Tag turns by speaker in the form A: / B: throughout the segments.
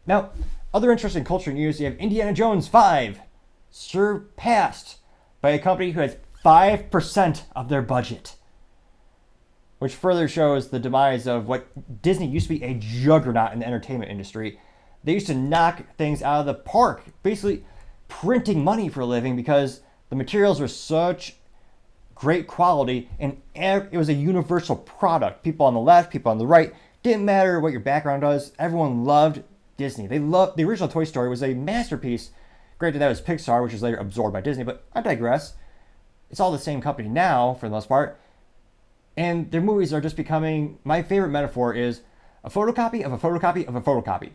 A: Now, other interesting culture news, you have Indiana Jones 5 surpassed by a company who has 5% of their budget, which further shows the demise of what Disney used to be a juggernaut in the entertainment industry. They used to knock things out of the park, basically printing money for a living because the materials were such great quality and it was a universal product. People on the left, people on the right, didn't matter what your background was. Everyone loved Disney. They loved the original Toy Story was a masterpiece. Granted, that was Pixar, which was later absorbed by Disney, but I digress. It's all the same company now, for the most part. And their movies are just becoming, my favorite metaphor is a photocopy of a photocopy of a photocopy.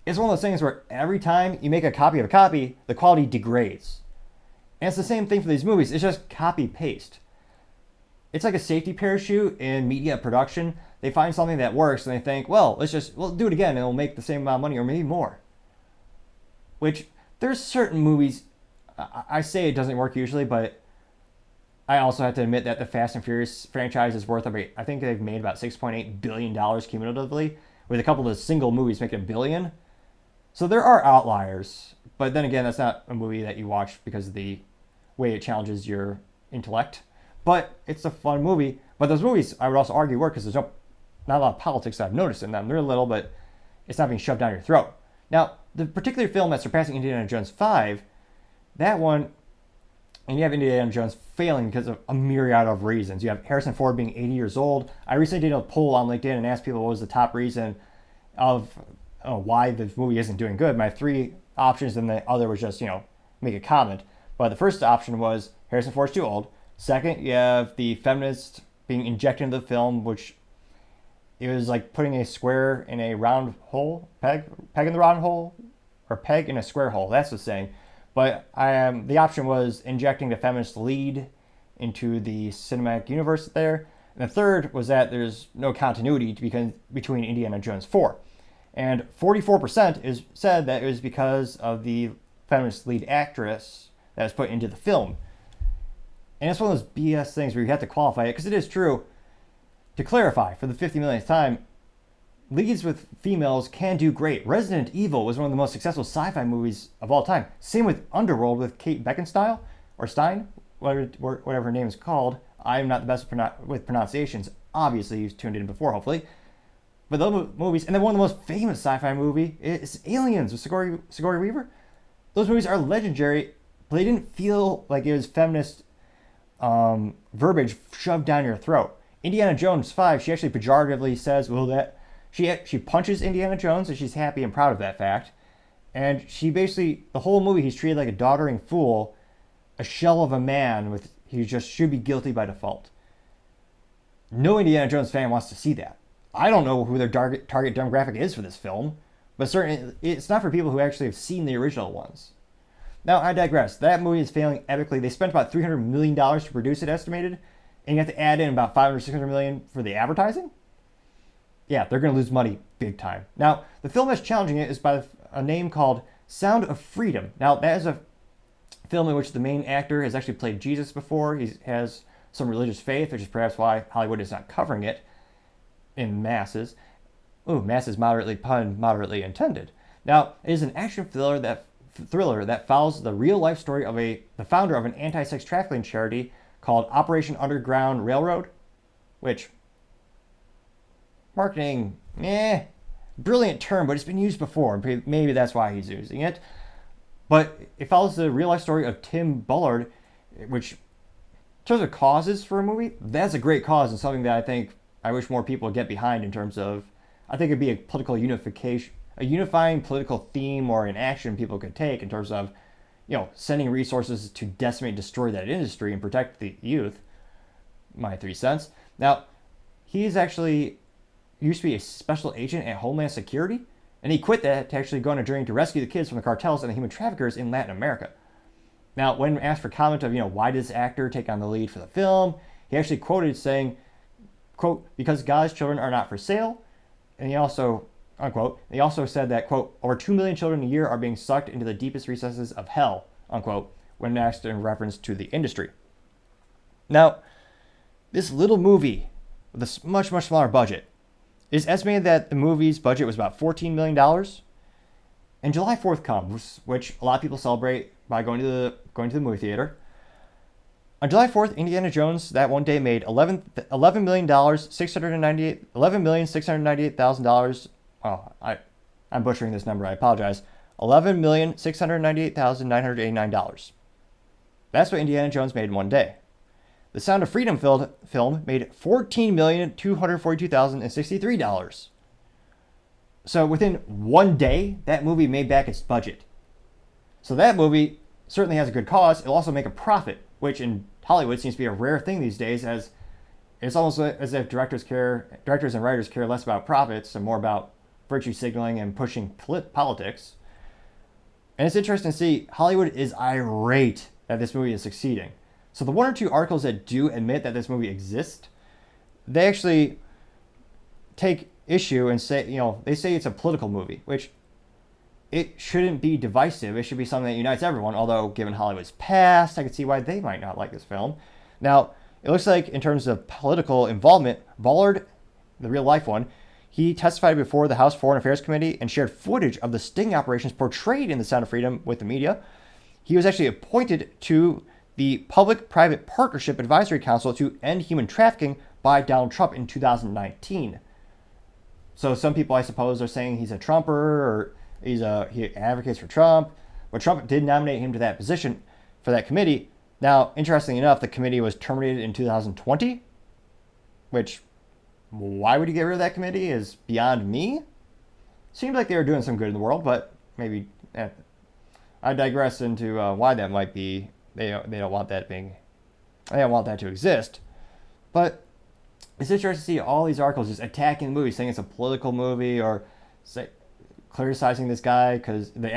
A: It's one of those things where every time you make a copy of a copy, the quality degrades. And it's the same thing for these movies. It's just copy-paste. It's like a safety parachute in media production. They find something that works and they think, well, we'll do it again and it'll make the same amount of money or maybe more. Which, there's certain movies, I say it doesn't work usually, but I also have to admit that the Fast and Furious franchise is worth, I think they've made about $6.8 billion cumulatively, with a couple of single movies making $1 billion. So there are outliers, but then again, that's not a movie that you watch because of the way it challenges your intellect. But it's a fun movie. But those movies, I would also argue, work because there's not a lot of politics that I've noticed in them. They're a little, but it's not being shoved down your throat. Now, the particular film that's surpassing Indiana Jones 5, that one, and you have Indiana Jones failing because of a myriad of reasons. You have Harrison Ford being 80 years old. I recently did a poll on LinkedIn and asked people what was the top reason of why the movie isn't doing good. My 3 options, and the other was just, make a comment. But the first option was Harrison Ford's too old. Second, you have the feminist being injected into the film, which it was like putting a square in a round hole, peg in the round hole, or peg in a square hole. That's the saying. But the option was injecting the feminist lead into the cinematic universe there. And the third was that there's no continuity between Indiana Jones 4. And 44% is said that it was because of the feminist lead actress that was put into the film. And it's one of those BS things where you have to qualify it, because it is true. To clarify, for the 50 millionth time, leads with females can do great. Resident Evil was one of the most successful sci-fi movies of all time. Same with Underworld with Kate Beckinsale, or Stein, whatever her name is called. I'm not the best with pronunciations. Obviously, you've tuned in before, hopefully. But those movies, and then one of the most famous sci-fi movie is Aliens with Sigourney Weaver. Those movies are legendary, but they didn't feel like it was feminist verbiage shoved down your throat. Indiana Jones 5, she actually pejoratively says, well, that she punches Indiana Jones, and she's happy and proud of that fact. And she basically, the whole movie, he's treated like a doddering fool, a shell of a man he just should be guilty by default. No Indiana Jones fan wants to see that. I don't know who their target demographic is for this film, but certainly it's not for people who actually have seen the original ones. Now, I digress. That movie is failing epically. They spent about $300 million to produce it, estimated, and you have to add in about $500-600 million for the advertising? Yeah, they're going to lose money big time. Now, the film that's challenging it is by a name called Sound of Freedom. Now, that is a film in which the main actor has actually played Jesus before. He has some religious faith, which is perhaps why Hollywood is not covering it in masses. Ooh, masses moderately pun, moderately intended. Now, it is an action thriller that follows the real-life story of the founder of an anti-sex trafficking charity called Operation Underground Railroad, which, marketing, brilliant term, but it's been used before. Maybe that's why he's using it. But it follows the real-life story of Tim Bullard, which, in terms of causes for a movie, that's a great cause and something that I wish more people would get behind in terms of, I think it'd be a political unification, a unifying political theme or an action people could take in terms of, sending resources to decimate and destroy that industry and protect the youth. My 3 cents. Now, he's actually used to be a special agent at Homeland Security, and he quit that to actually go on a journey to rescue the kids from the cartels and the human traffickers in Latin America. Now, when asked for comment of, why did this actor take on the lead for the film, he actually quoted saying, quote, because God's children are not for sale, and he also, unquote, he also said that, quote, over 2 million children a year are being sucked into the deepest recesses of hell, unquote, when asked in reference to the industry. Now, this little movie with a much, much smaller budget, it is estimated that the movie's budget was about $14 million, And July 4th comes, which a lot of people celebrate by going to the movie theater. On July 4th, Indiana Jones that one day made $11,698,000. Oh, I'm butchering this number. I apologize. $11,698,989. That's what Indiana Jones made in one day. The Sound of Freedom film made $14,242,063. So within one day, that movie made back its budget. So that movie certainly has a good cause. It'll also make a profit, which in Hollywood seems to be a rare thing these days, as it's almost as if directors and writers care less about profits and more about virtue signaling and pushing politics. And it's interesting to see Hollywood is irate that this movie is succeeding. So the one or two articles that do admit that this movie exists, they actually take issue and say, they say it's a political movie, which it shouldn't be divisive. It should be something that unites everyone, although given Hollywood's past, I could see why they might not like this film. Now, it looks like in terms of political involvement, Ballard, the real life one, he testified before the House Foreign Affairs Committee and shared footage of the sting operations portrayed in The Sound of Freedom with the media. He was actually appointed to the Public-Private Partnership Advisory Council to End Human Trafficking by Donald Trump in 2019. So some people, I suppose, are saying he's a Trumper or he advocates for Trump, but Trump did nominate him to that position for that committee. Now, interestingly enough, the committee was terminated in 2020, which, why would you get rid of that committee is beyond me. Seemed like they were doing some good in the world, but maybe I digress into why that might be. They don't want that to exist. But it's interesting to see all these articles just attacking the movie, saying it's a political movie, or criticizing this guy because he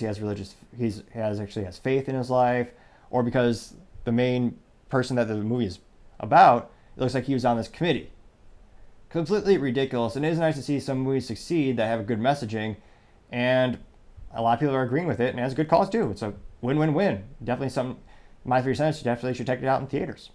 A: has faith in his life, or because the main person that the movie is about, it looks like he was on this committee. Completely ridiculous. And it is nice to see some movies succeed that have a good messaging, and a lot of people are agreeing with it, and it has a good cause too. It's a win-win-win. Definitely something, my 3 cents, you definitely should check it out in theaters.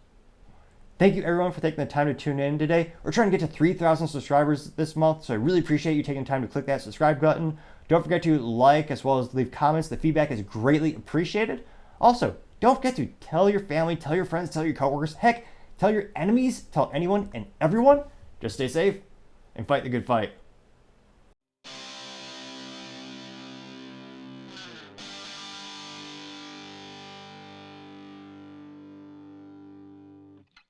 A: Thank you everyone for taking the time to tune in today. We're trying to get to 3,000 subscribers this month, so I really appreciate you taking time to click that subscribe button. Don't forget to like as well as leave comments. The feedback is greatly appreciated. Also, don't forget to tell your family, tell your friends, tell your coworkers, heck, tell your enemies, tell anyone and everyone. Just stay safe and fight the good fight.